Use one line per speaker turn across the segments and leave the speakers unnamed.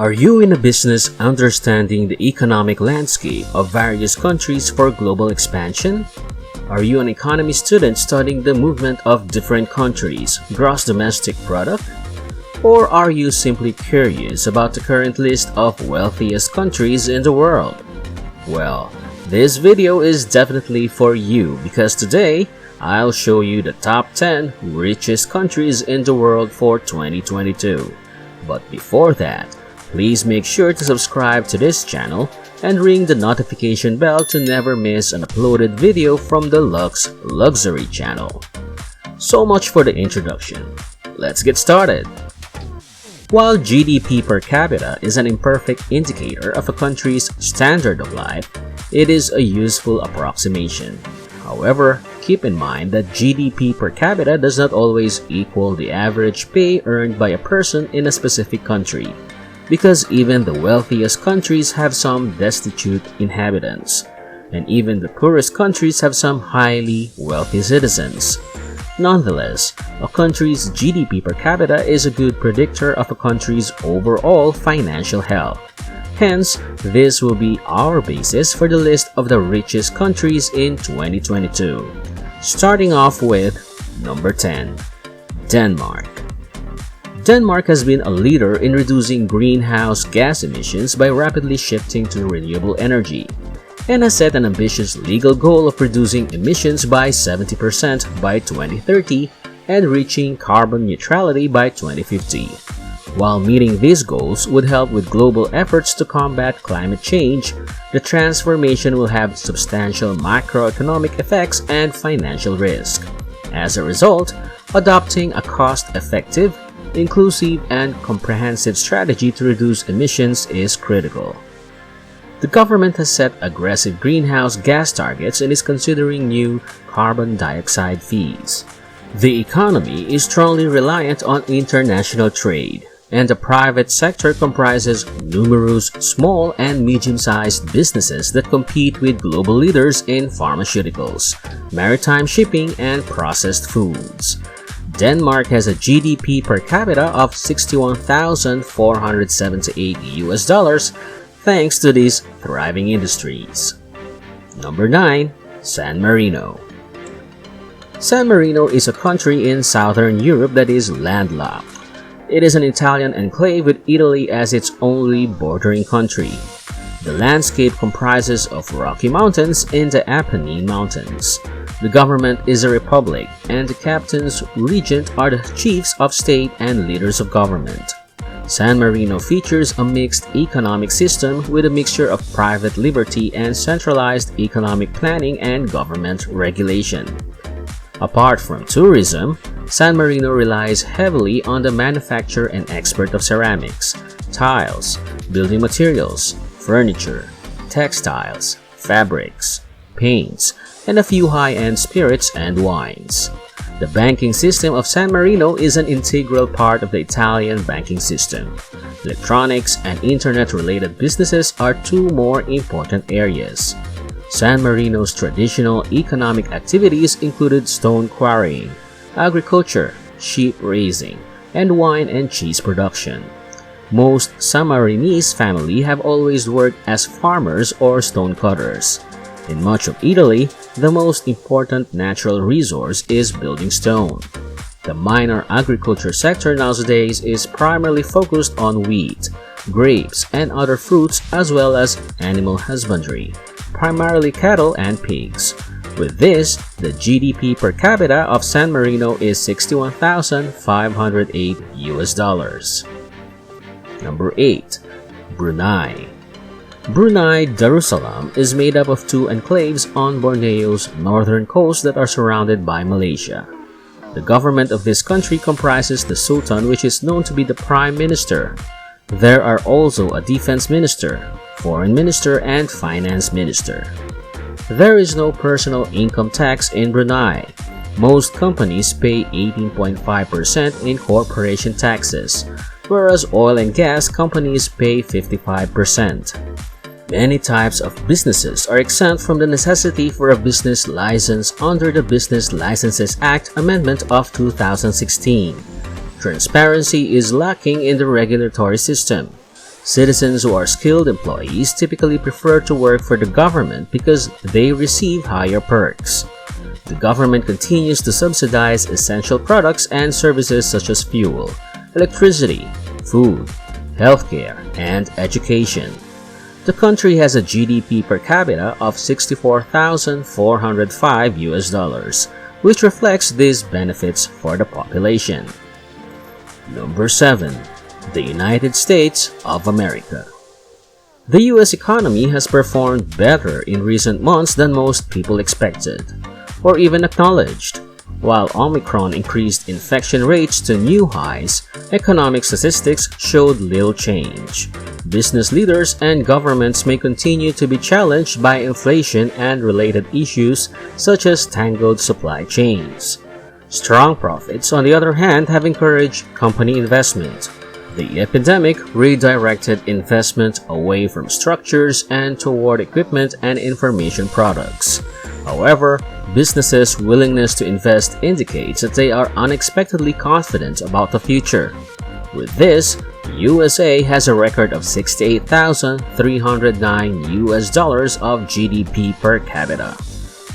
Are you in a business understanding the economic landscape of various countries for global expansion? Are you an economy student studying the movement of different countries' gross domestic product? Or are you simply curious about the current list of wealthiest countries in the world? Well, this video is definitely for you because today I'll show you the top 10 richest countries in the world for 2022. But before that, please make sure to subscribe to this channel and ring the notification bell to never miss an uploaded video from the Luxe Luxury channel. So much for the introduction. Let's get started. While GDP per capita is an imperfect indicator of a country's standard of life, it is a useful approximation. However, keep in mind that GDP per capita does not always equal the average pay earned by a person in a specific country, because even the wealthiest countries have some destitute inhabitants, and even the poorest countries have some highly wealthy citizens. Nonetheless, a country's GDP per capita is a good predictor of a country's overall financial health. Hence, this will be our basis for the list of the richest countries in 2022. Starting off with number 10, Denmark. Denmark has been a leader in reducing greenhouse gas emissions by rapidly shifting to renewable energy, and has set an ambitious legal goal of reducing emissions by 70% by 2030 and reaching carbon neutrality by 2050. While meeting these goals would help with global efforts to combat climate change, the transformation will have substantial macroeconomic effects and financial risk. As a result, adopting a cost-effective, inclusive, and comprehensive strategy to reduce emissions is critical. The government has set aggressive greenhouse gas targets and is considering new carbon dioxide fees. The economy is strongly reliant on international trade, and the private sector comprises numerous small and medium-sized businesses that compete with global leaders in pharmaceuticals, maritime shipping, and processed foods. Denmark has a GDP per capita of $61,478 thanks to these thriving industries. Number 9, San Marino. San Marino is a country in southern Europe that is landlocked. It is an Italian enclave with Italy as its only bordering country. The landscape comprises of Rocky Mountains and the Apennine Mountains. The government is a republic, and the captains regent are the chiefs of state and leaders of government. San Marino features a mixed economic system with a mixture of private liberty and centralized economic planning and government regulation. Apart from tourism, San Marino relies heavily on the manufacture and export of ceramics, tiles, building materials, furniture, textiles, fabrics, paints, and a few high-end spirits and wines. The banking system of San Marino is an integral part of the Italian banking system. Electronics and internet-related businesses are two more important areas. San Marino's traditional economic activities included stone quarrying, agriculture, sheep raising, and wine and cheese production. Most Sammarinese families have always worked as farmers or stonecutters. In much of Italy, the most important natural resource is building stone. The minor agriculture sector nowadays is primarily focused on wheat, grapes, and other fruits, as well as animal husbandry, primarily cattle and pigs. With this, the GDP per capita of San Marino is $61,508. Number 8, Brunei. Brunei Darussalam is made up of two enclaves on Borneo's northern coast that are surrounded by Malaysia. The government of this country comprises the Sultan, which is known to be the Prime Minister. There are also a Defense Minister, Foreign Minister, and Finance Minister. There is no personal income tax in Brunei. Most companies pay 18.5% in corporation taxes, whereas oil and gas companies pay 55%. Many types of businesses are exempt from the necessity for a business license under the Business Licenses Act Amendment of 2016. Transparency is lacking in the regulatory system. Citizens who are skilled employees typically prefer to work for the government because they receive higher perks. The government continues to subsidize essential products and services such as fuel, electricity, food, healthcare, and education. The country has a GDP per capita of $64,405, which reflects these benefits for the population. Number 7. The United States of America. The US economy has performed better in recent months than most people expected, or even acknowledged. While Omicron increased infection rates to new highs, economic statistics showed little change. Business leaders and governments may continue to be challenged by inflation and related issues such as tangled supply chains. Strong profits, on the other hand, have encouraged company investment. The epidemic redirected investment away from structures and toward equipment and information products. However, businesses' willingness to invest indicates that they are unexpectedly confident about the future. With this, USA has a record of $68,309 of GDP per capita.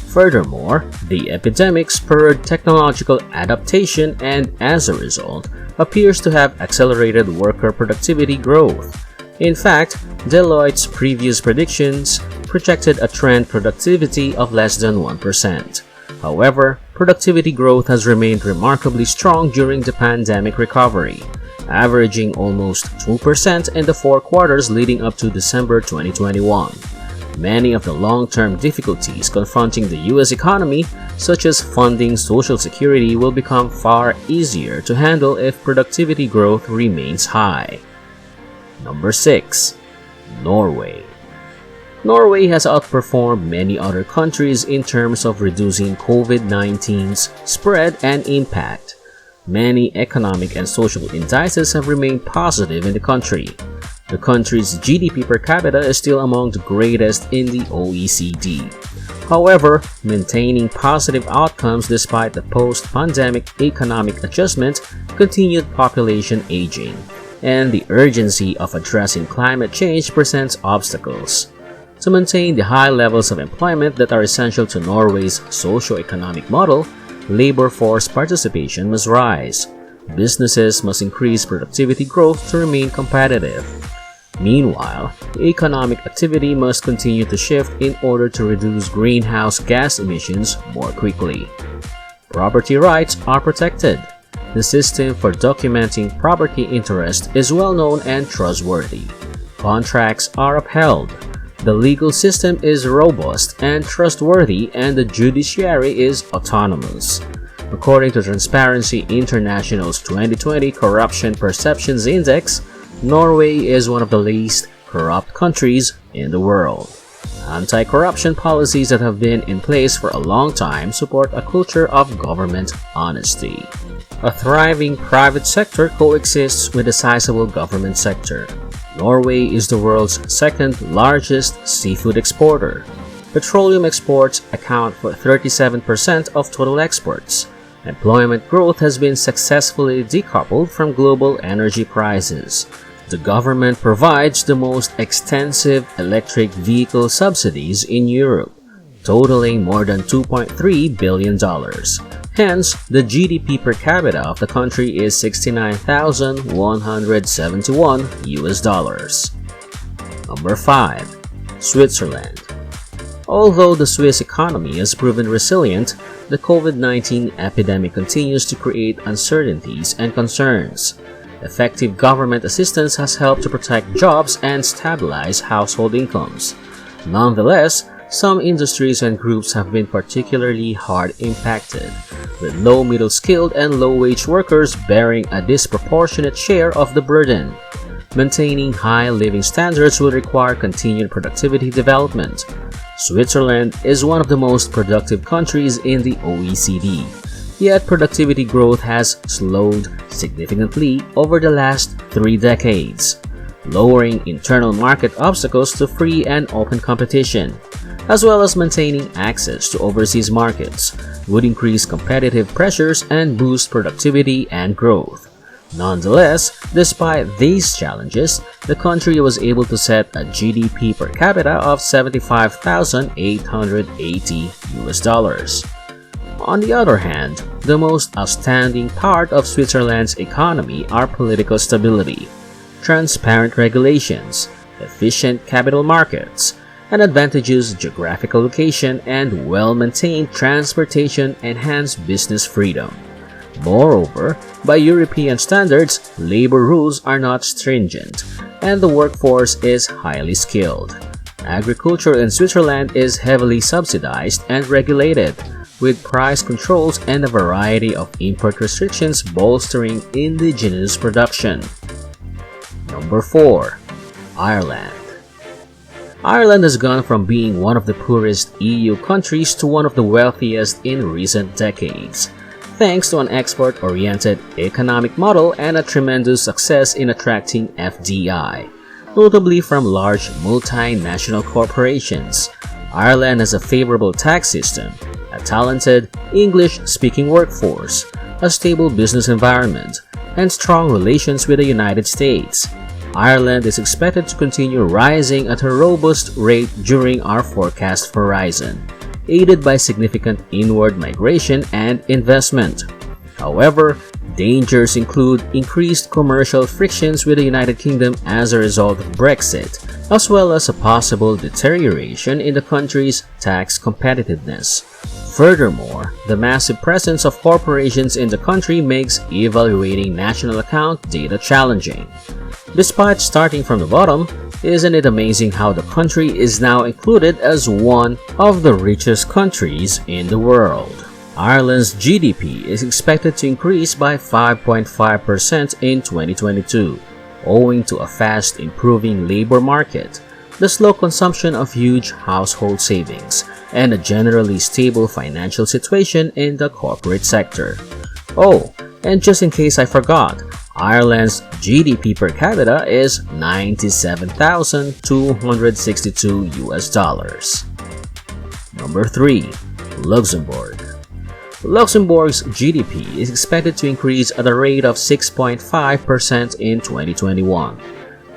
Furthermore, the epidemic spurred technological adaptation and, as a result, appears to have accelerated worker productivity growth. In fact, Deloitte's previous predictions projected a trend productivity of less than 1%. However, productivity growth has remained remarkably strong during the pandemic recovery, averaging almost 2% in the 4 quarters leading up to December 2021. Many of the long-term difficulties confronting the US economy, such as funding Social Security, will become far easier to handle if productivity growth remains high. Number 6. Norway. Norway has outperformed many other countries in terms of reducing COVID-19's spread and impact. Many economic and social indices have remained positive in the country. The country's GDP per capita is still among the greatest in the OECD. However, maintaining positive outcomes despite the post-pandemic economic adjustment, continued population aging, and the urgency of addressing climate change presents obstacles. To maintain the high levels of employment that are essential to Norway's socio-economic model, labor force participation must rise. Businesses must increase productivity growth to remain competitive. Meanwhile, economic activity must continue to shift in order to reduce greenhouse gas emissions more quickly. Property rights are protected. The system for documenting property interest is well known and trustworthy. Contracts are upheld. The legal system is robust and trustworthy, and the judiciary is autonomous. According to Transparency International's 2020 Corruption Perceptions Index, Norway is one of the least corrupt countries in the world. Anti-corruption policies that have been in place for a long time support a culture of government honesty. A thriving private sector coexists with a sizable government sector. Norway is the world's second largest seafood exporter. Petroleum exports account for 37% of total exports. Employment growth has been successfully decoupled from global energy prices. The government provides the most extensive electric vehicle subsidies in Europe, totaling more than $2.3 billion. Hence, the GDP per capita of the country is $69,171. Number 5. Switzerland. Although the Swiss economy has proven resilient, the COVID-19 epidemic continues to create uncertainties and concerns. Effective government assistance has helped to protect jobs and stabilize household incomes. Nonetheless, some industries and groups have been particularly hard impacted, with low middle-skilled and low-wage workers bearing a disproportionate share of the burden. Maintaining high living standards will require continued productivity development. Switzerland is one of the most productive countries in the OECD, yet productivity growth has slowed significantly over the last 3 decades. Lowering internal market obstacles to free and open competition, as well as maintaining access to overseas markets, would increase competitive pressures and boost productivity and growth. Nonetheless, despite these challenges, the country was able to set a GDP per capita of $75,880. On the other hand, the most outstanding part of Switzerland's economy are political stability, transparent regulations, efficient capital markets, and advantageous geographical location and well-maintained transportation enhance business freedom. Moreover, by European standards, labor rules are not stringent, and the workforce is highly skilled. Agriculture in Switzerland is heavily subsidized and regulated, with price controls and a variety of import restrictions bolstering indigenous production. Number 4. Ireland. Ireland has gone from being one of the poorest EU countries to one of the wealthiest in recent decades, thanks to an export-oriented economic model and a tremendous success in attracting FDI, notably from large multinational corporations. Ireland has a favorable tax system, a talented English-speaking workforce, a stable business environment, and strong relations with the United States. Ireland is expected to continue rising at a robust rate during our forecast horizon, aided by significant inward migration and investment. However, dangers include increased commercial frictions with the United Kingdom as a result of Brexit, as well as a possible deterioration in the country's tax competitiveness. Furthermore, the massive presence of corporations in the country makes evaluating national account data challenging. Despite starting from the bottom, isn't it amazing how the country is now included as one of the richest countries in the world? Ireland's GDP is expected to increase by 5.5% in 2022, owing to a fast improving labor market, the slow consumption of huge household savings, and a generally stable financial situation in the corporate sector. Oh, and just in case I forgot, Ireland's GDP per capita is $97,262. Number 3. Luxembourg. Luxembourg's GDP is expected to increase at a rate of 6.5% in 2021,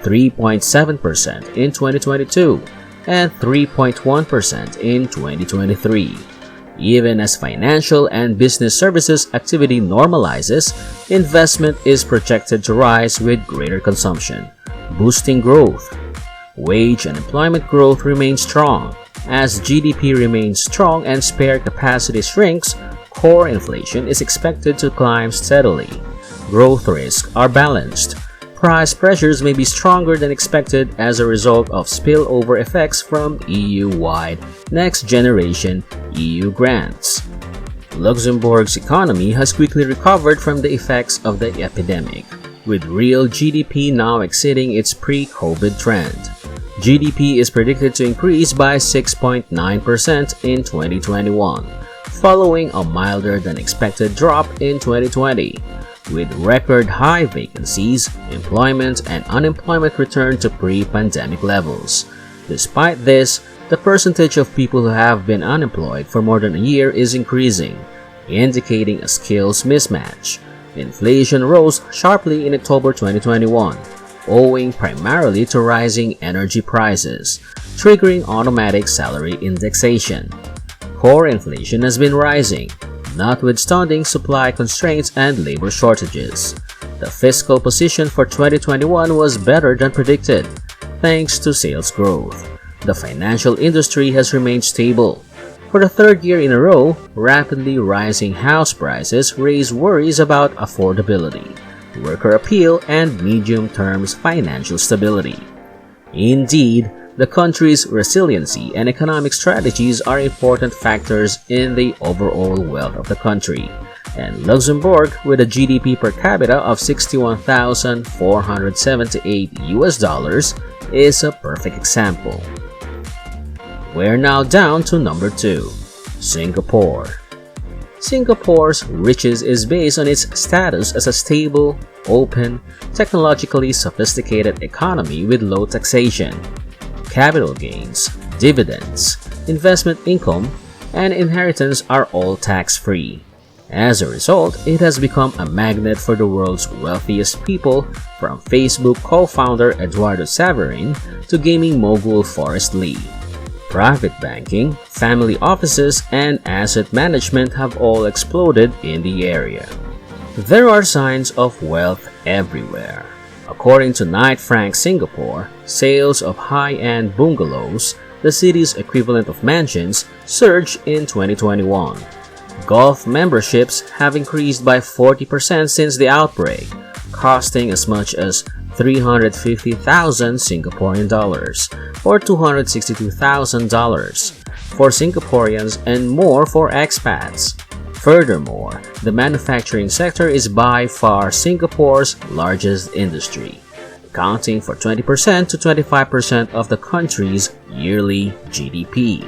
3.7% in 2022, and 3.1% in 2023. Even as financial and business services activity normalizes, investment is projected to rise with greater consumption, boosting growth. Wage and employment growth remains strong. As GDP remains strong and spare capacity shrinks, core inflation is expected to climb steadily. Growth risks are balanced. Price pressures may be stronger than expected as a result of spillover effects from EU-wide next-generation EU grants. Luxembourg's economy has quickly recovered from the effects of the epidemic, with real GDP now exceeding its pre-COVID trend. GDP is predicted to increase by 6.9% in 2021, following a milder than expected drop in 2020. With record high vacancies, employment and unemployment returned to pre-pandemic levels. Despite this, the percentage of people who have been unemployed for more than a year is increasing, indicating a skills mismatch. Inflation rose sharply in October 2021, owing primarily to rising energy prices, triggering automatic salary indexation. Core inflation has been rising, notwithstanding supply constraints and labor shortages. The fiscal position for 2021 was better than predicted, thanks to sales growth. The financial industry has remained stable. For the third year in a row, rapidly rising house prices raise worries about affordability, worker appeal, and medium-term financial stability. Indeed, the country's resiliency and economic strategies are important factors in the overall wealth of the country, and Luxembourg, with a GDP per capita of $61,478, is a perfect example. We're now down to number 2, Singapore. Singapore's riches is based on its status as a stable, open, technologically sophisticated economy with low taxation. Capital gains, dividends, investment income, and inheritance are all tax-free. As a result, it has become a magnet for the world's wealthiest people, from Facebook co-founder Eduardo Saverin to gaming mogul Forrest Lee. Private banking, family offices, and asset management have all exploded in the area. There are signs of wealth everywhere. According to Knight Frank Singapore, sales of high-end bungalows, the city's equivalent of mansions, surged in 2021. Golf memberships have increased by 40% since the outbreak, costing as much as 350,000 Singaporean dollars or $262,000 for Singaporeans and more for expats. Furthermore, the manufacturing sector is by far Singapore's largest industry, accounting for 20% to 25% of the country's yearly GDP.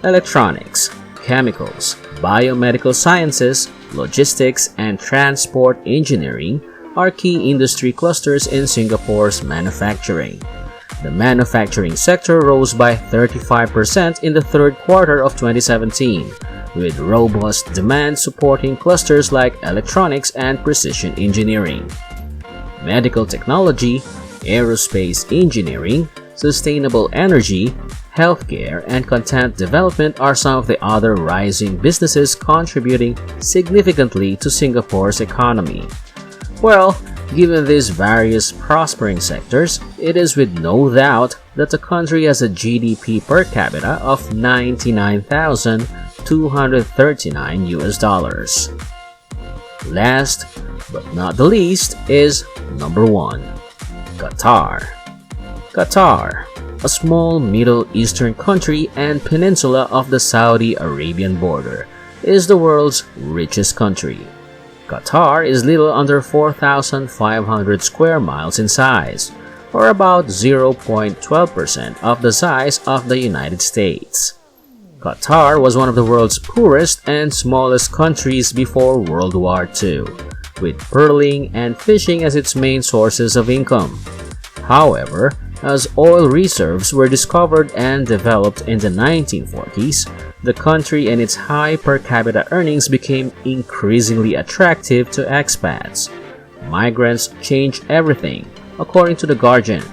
Electronics, chemicals, biomedical sciences, logistics, and transport engineering are key industry clusters in Singapore's manufacturing. The manufacturing sector rose by 35% in the third quarter of 2017, with robust demand supporting clusters like electronics and precision engineering. Medical technology, aerospace engineering, sustainable energy, healthcare, and content development are some of the other rising businesses contributing significantly to Singapore's economy. Well, given these various prospering sectors, it is with no doubt that the country has a GDP per capita of 99,239 US dollars. Last but not the least is number 1, Qatar. Qatar, a small Middle Eastern country and peninsula of the Saudi Arabian border, is the world's richest country. Qatar is little under 4,500 square miles in size, or about 0.12% of the size of the United States. Qatar was one of the world's poorest and smallest countries before World War II, with pearling and fishing as its main sources of income. However, as oil reserves were discovered and developed in the 1940s, the country and its high per capita earnings became increasingly attractive to expats. Migrants changed everything, according to The Guardian,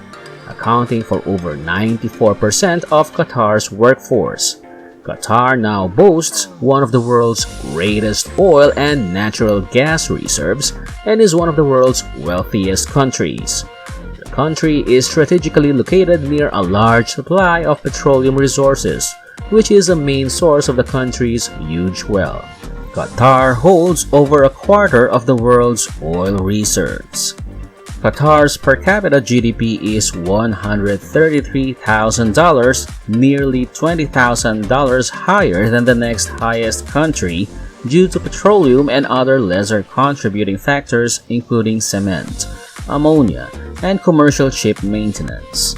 accounting for over 94% of Qatar's workforce. Qatar now boasts one of the world's greatest oil and natural gas reserves and is one of the world's wealthiest countries. The country is strategically located near a large supply of petroleum resources, which is a main source of the country's huge wealth. Qatar holds over a quarter of the world's oil reserves. Qatar's per capita GDP is $133,000, nearly $20,000 higher than the next highest country due to petroleum and other lesser contributing factors including cement, ammonia, and commercial ship maintenance.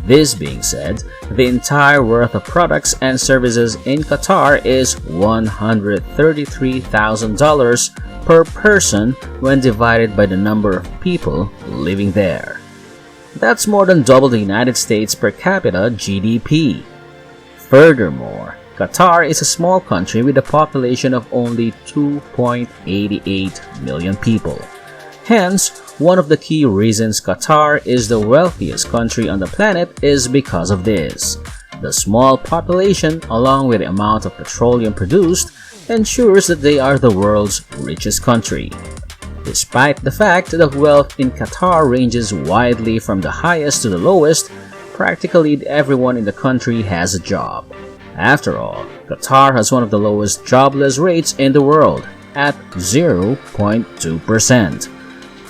This being said, the entire worth of products and services in Qatar is $133,000 per person when divided by the number of people living there. That's more than double the United States per capita GDP. Furthermore, Qatar is a small country with a population of only 2.88 million people. Hence, one of the key reasons Qatar is the wealthiest country on the planet is because of this. The small population, along with the amount of petroleum produced, ensures that they are the world's richest country. Despite the fact that wealth in Qatar ranges widely from the highest to the lowest, practically everyone in the country has a job. After all, Qatar has one of the lowest jobless rates in the world, at 0.2%.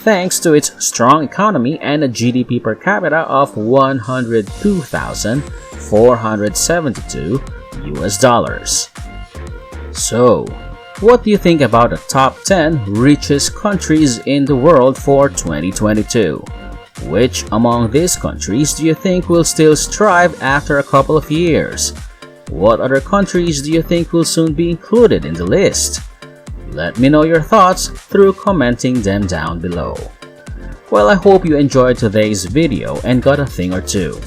Thanks to its strong economy and a GDP per capita of 102,472 US dollars. So, what do you think about the top 10 richest countries in the world for 2022? Which among these countries do you think will still strive after a couple of years? What other countries do you think will soon be included in the list? Let me know your thoughts through commenting them down below. Well, I hope you enjoyed today's video and got a thing or two.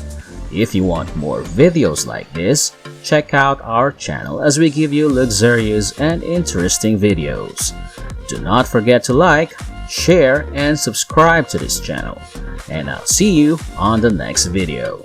If you want more videos like this, check out our channel as we give you luxurious and interesting videos. Do not forget to like, share, and subscribe to this channel. And I'll see you on the next video.